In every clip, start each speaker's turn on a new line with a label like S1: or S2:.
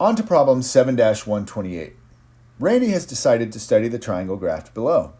S1: On to problem 7-128. Randy has decided to study the triangle graphed below.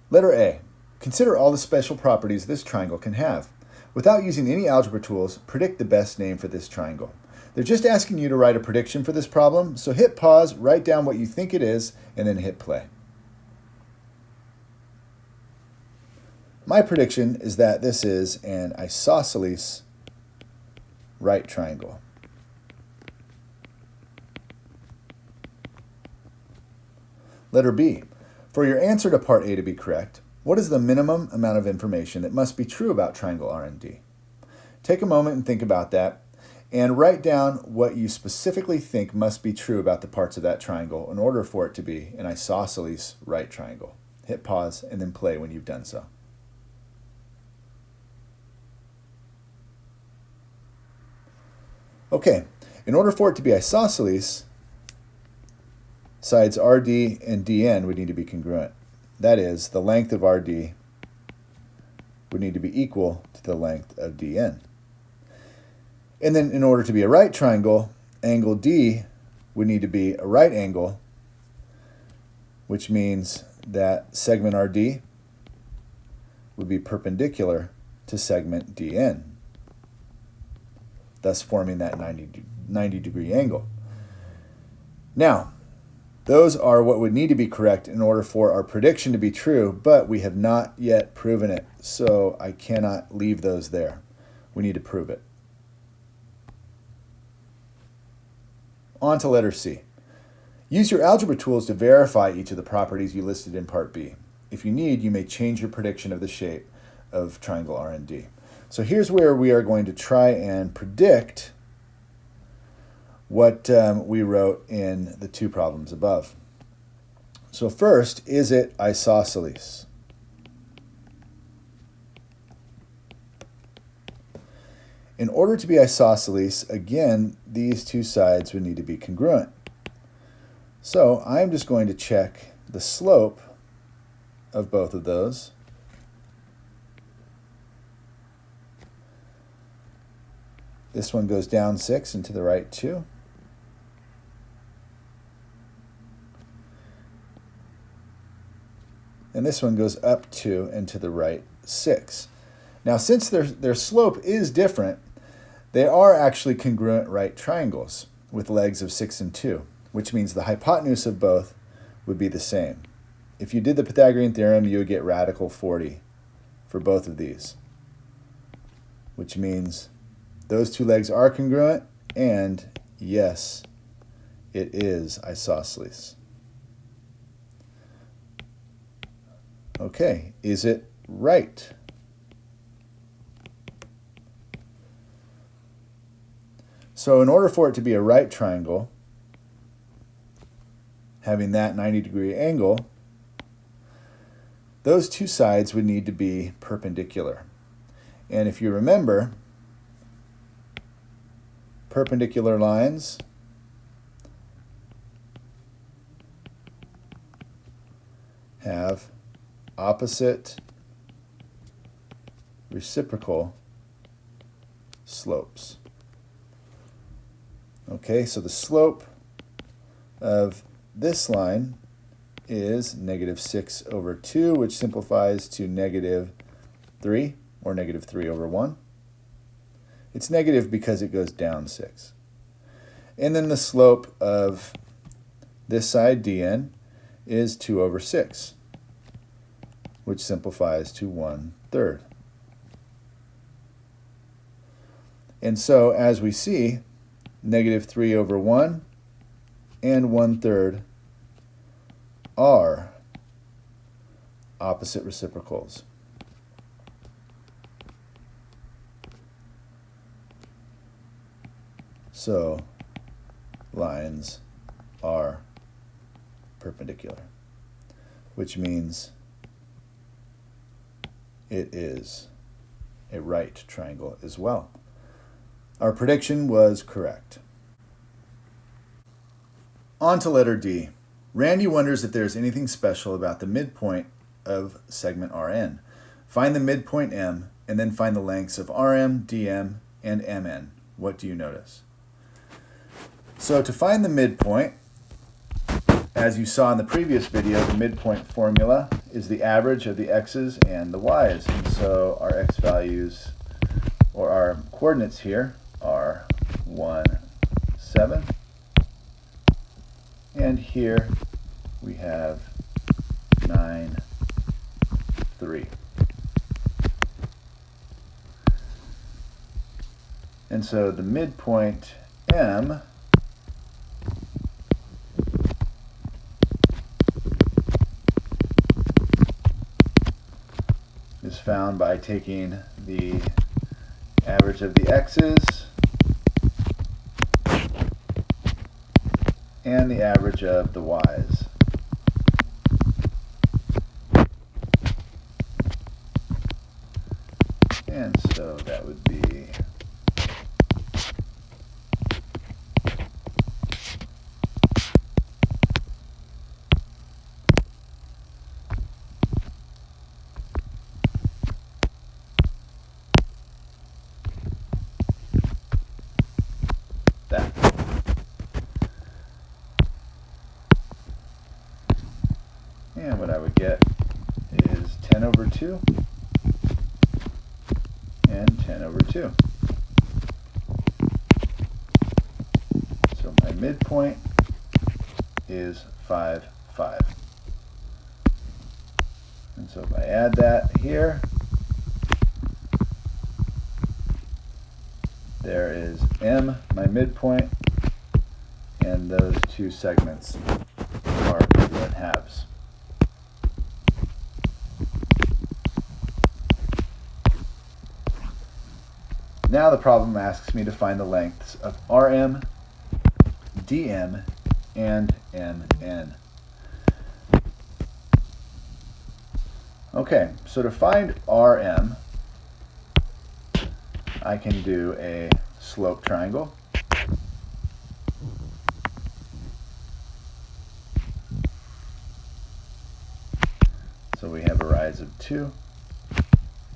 S1: Letter A. Consider all the special properties this triangle can have. Without using any algebra tools, predict the best name for this triangle. They're just asking you to write a prediction for this problem, so hit pause, write down what you think it is, and then hit play. My prediction is that this is an isosceles right triangle. Letter B. For your answer to part A to be correct, what is the minimum amount of information that must be true about triangle RND? Take a moment and think about that, and write down what you specifically think must be true about the parts of that triangle in order for it to be an isosceles right triangle. Hit pause and then play when you've done so. Okay, in order for it to be isosceles, sides RD and DN would need to be congruent. That is, the length of RD would need to be equal to the length of DN. And then in order to be a right triangle, angle D would need to be a right angle, which means that segment RD would be perpendicular to segment DN, thus forming that 90 degree angle. Now, those are what would need to be correct in order for our prediction to be true, but we have not yet proven it, so I cannot leave those there. We need to prove it. On to letter C. Use your algebra tools to verify each of the properties you listed in part B. If you need, you may change your prediction of the shape of triangle RND. So here's where we are going to try and predict what we wrote in the two problems above. So first, is it isosceles? In order to be isosceles, again, these two sides would need to be congruent. So I'm just going to check the slope of both of those. This one goes down 6 and to the right 2. And this one goes up 2 and to the right 6. Now, since their slope is different, they are actually congruent right triangles with legs of 6 and 2, which means the hypotenuse of both would be the same. If you did the Pythagorean theorem, you would get radical 40 for both of these, which means those two legs are congruent, and yes, it is isosceles. Okay, is it right? So in order for it to be a right triangle, having that 90 degree angle, those two sides would need to be perpendicular. And if you remember, perpendicular lines have opposite reciprocal slopes. Okay, so the slope of this line is -6/2, which simplifies to -3, or -3/1. It's negative because it goes down 6. And then the slope of this side, dn, is 2/6, which simplifies to 1/3. And so, as we see, -3/1 and 1/3 are opposite reciprocals. So lines are perpendicular, which means it is a right triangle as well. Our prediction was correct. On to letter D. Randy wonders if there's anything special about the midpoint of segment Rn. Find the midpoint M, and then find the lengths of Rm, Dm, and Mn. What do you notice? So to find the midpoint, as you saw in the previous video, the midpoint formula is the average of the x's and the y's. And so our x values, or our coordinates here, are 1, 7. And here we have 9, 3. And so the midpoint M is found by taking the average of the x's and the average of the y's. And so that would be that. And what I would get is 10 over 2 and 10 over 2. So my midpoint is 5, 5. And so if I add that here, there is M, my midpoint, and those two segments are congruent halves. Now the problem asks me to find the lengths of RM, DM, and MN. Okay, so to find RM, I can do a slope triangle. So we have a rise of 2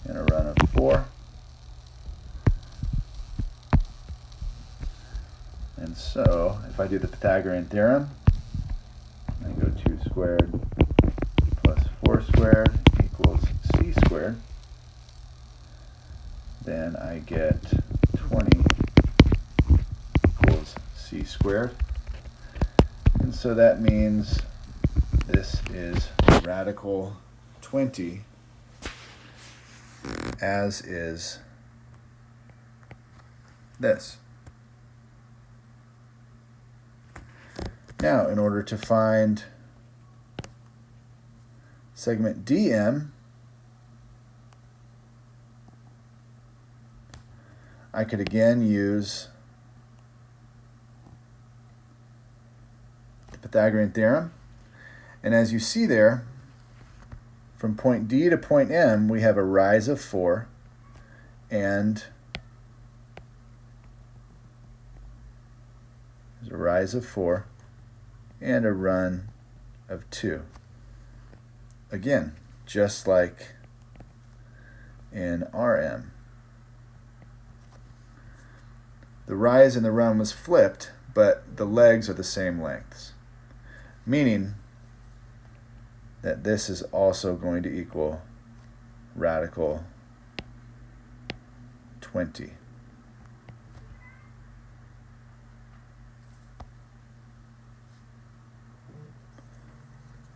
S1: and a run of 4. And so if I do the Pythagorean theorem, I go 2 squared plus 4 squared equals c squared. Then I get 20 equals c squared. And so that means this is radical 20, as is this. Now, in order to find segment DM, I could again use the Pythagorean theorem. And as you see there, from point D to point M, we have a rise of 4 and there's a rise of 4 and a run of 2. Again, just like in RM. The rise and the run was flipped, but the legs are the same lengths, meaning that this is also going to equal radical 20.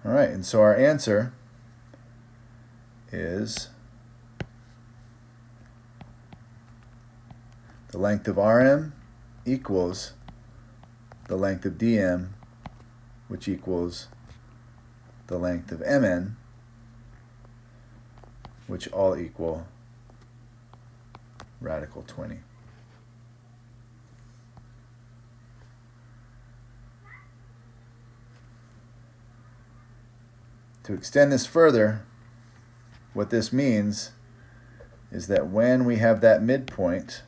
S1: All right, and so our answer is the length of RM equals the length of DM, which equals the length of MN, which all equal radical 20. To extend this further, what this means is that when we have that midpoint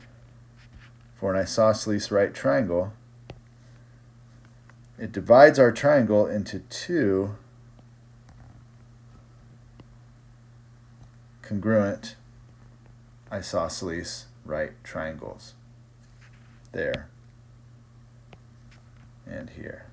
S1: for an isosceles right triangle, it divides our triangle into two congruent isosceles right triangles. There. and here.